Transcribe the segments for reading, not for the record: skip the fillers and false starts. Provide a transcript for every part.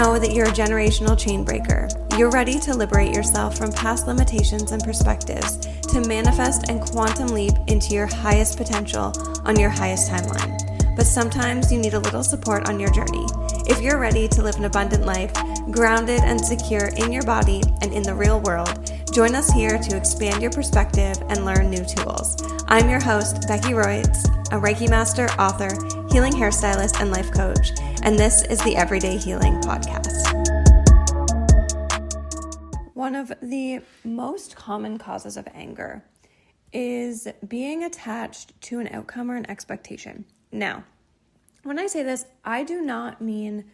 know that you're a generational chain breaker. You're ready to liberate yourself from past limitations and perspectives to manifest and quantum leap into your highest potential on your highest timeline. But sometimes you need a little support on your journey. If you're ready to live an abundant life, grounded and secure in your body and in the real world, join us here to expand your perspective and learn new tools. I'm your host, Becky Royts, a Reiki master, author, healing hairstylist, and life coach, and this is the Everyday Healing Podcast. One of the most common causes of anger is being attached to an outcome or an expectation. Now, when I say this, I do not mean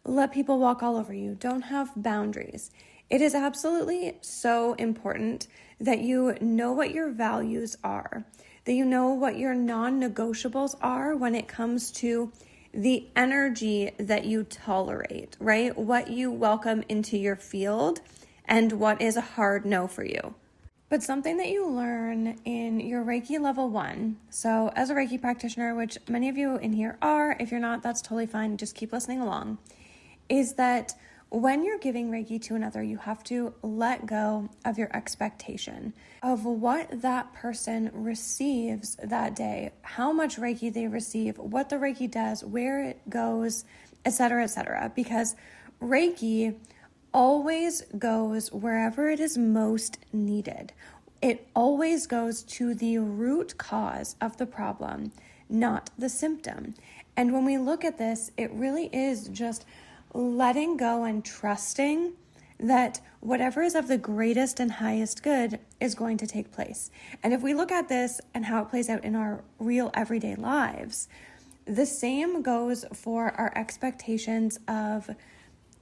let people walk all over you. Don't have boundaries. It is absolutely so important that you know what your values are, that you know what your non-negotiables are when it comes to the energy that you tolerate, right? What you welcome into your field and what is a hard no for you. But something that you learn in your Reiki level 1, so as a Reiki practitioner, which many of you in here are, if you're not, that's totally fine, just keep listening along, is that when you're giving Reiki to another, you have to let go of your expectation of what that person receives that day, how much Reiki they receive, what the Reiki does, where it goes, etc., because Reiki always goes wherever it is most needed. It always goes to the root cause of the problem, not the symptom. And when we look at this, it really is just letting go and trusting that whatever is of the greatest and highest good is going to take place. And if we look at this and how it plays out in our real everyday lives, the same goes for our expectations of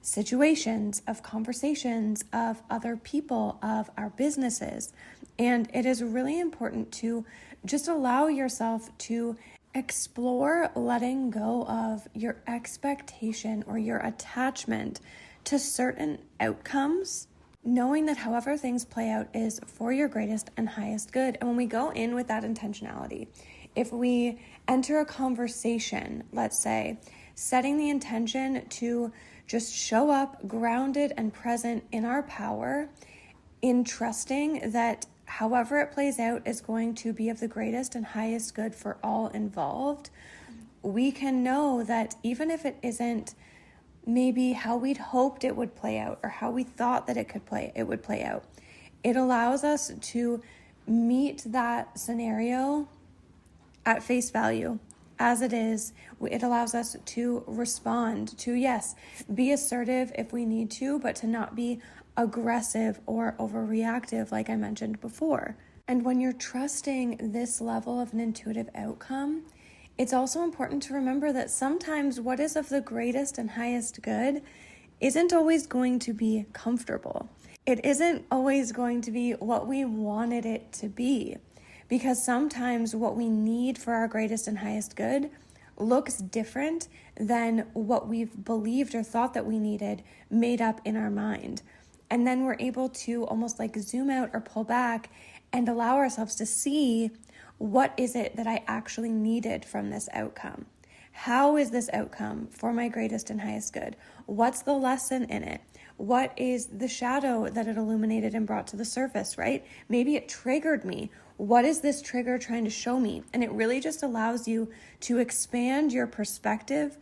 situations, of conversations, of other people, of our businesses. And it is really important to just allow yourself to explore letting go of your expectation or your attachment to certain outcomes, knowing that however things play out is for your greatest and highest good. And when we go in with that intentionality, if we enter a conversation, let's say, setting the intention to just show up grounded and present in our power, in trusting that however it plays out is going to be of the greatest and highest good for all involved, we can know that even if it isn't maybe how we'd hoped it would play out or how we thought that it would play out, it allows us to meet that scenario at face value. As it is, it allows us to respond to, yes, be assertive if we need to, but to not be aggressive or overreactive, like I mentioned before. And when you're trusting this level of an intuitive outcome, it's also important to remember that sometimes what is of the greatest and highest good isn't always going to be comfortable. It isn't always going to be what we wanted it to be. Because sometimes what we need for our greatest and highest good looks different than what we've believed or thought that we needed made up in our mind. And then we're able to almost like zoom out or pull back and allow ourselves to see, what is it that I actually needed from this outcome? How is this outcome for my greatest and highest good? What's the lesson in it? What is the shadow that it illuminated and brought to the surface, right? Maybe it triggered me. What is this trigger trying to show me? And it really just allows you to expand your perspective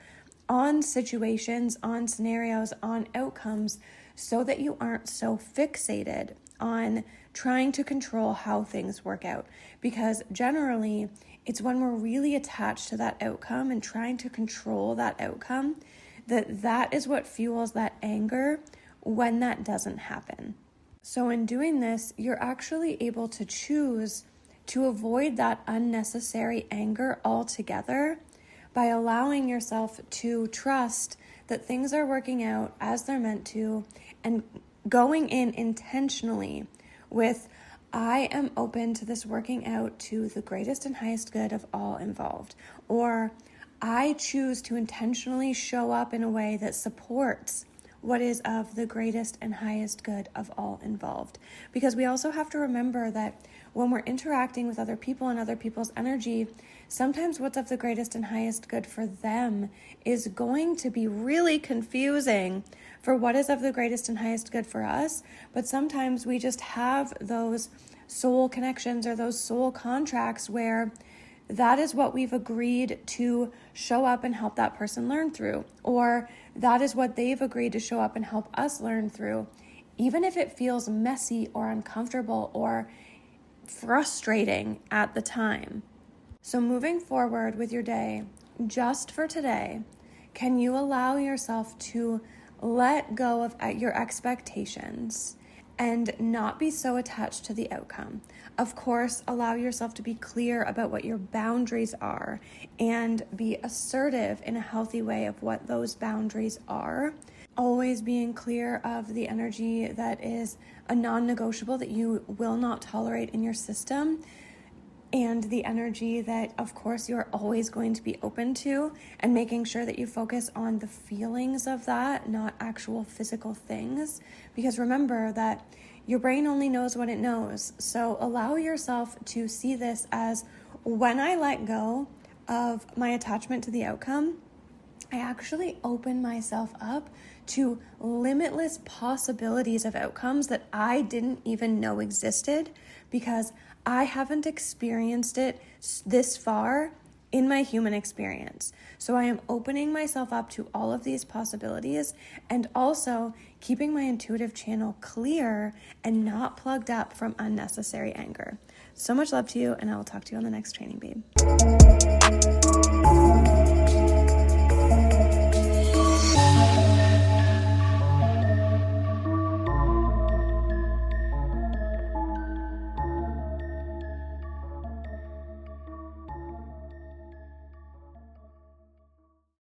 on situations, on scenarios, on outcomes, so that you aren't so fixated on trying to control how things work out. Because generally, it's when we're really attached to that outcome and trying to control that outcome, that is what fuels that anger when that doesn't happen. So in doing this, you're actually able to choose to avoid that unnecessary anger altogether by allowing yourself to trust that things are working out as they're meant to, and going in intentionally with, I am open to this working out to the greatest and highest good of all involved. Or I choose to intentionally show up in a way that supports what is of the greatest and highest good of all involved. Because we also have to remember that when we're interacting with other people and other people's energy, sometimes what's of the greatest and highest good for them is going to be really confusing for what is of the greatest and highest good for us. But sometimes we just have those soul connections or those soul contracts where that is what we've agreed to show up and help that person learn through, or that is what they've agreed to show up and help us learn through, even if it feels messy or uncomfortable or frustrating at the time. So moving forward with your day, just for today, can you allow yourself to let go of your expectations and not be so attached to the outcome? Of course, allow yourself to be clear about what your boundaries are and be assertive in a healthy way of what those boundaries are. Always being clear of the energy that is a non-negotiable that you will not tolerate in your system, and the energy that, of course, you're always going to be open to, and making sure that you focus on the feelings of that, not actual physical things. Because remember that your brain only knows what it knows. So allow yourself to see this as, when I let go of my attachment to the outcome, I actually open myself up to limitless possibilities of outcomes that I didn't even know existed, because I haven't experienced it this far in my human experience. So I am opening myself up to all of these possibilities, and also keeping my intuitive channel clear and not plugged up from unnecessary anger. So much love to you, and I will talk to you on the next training, babe.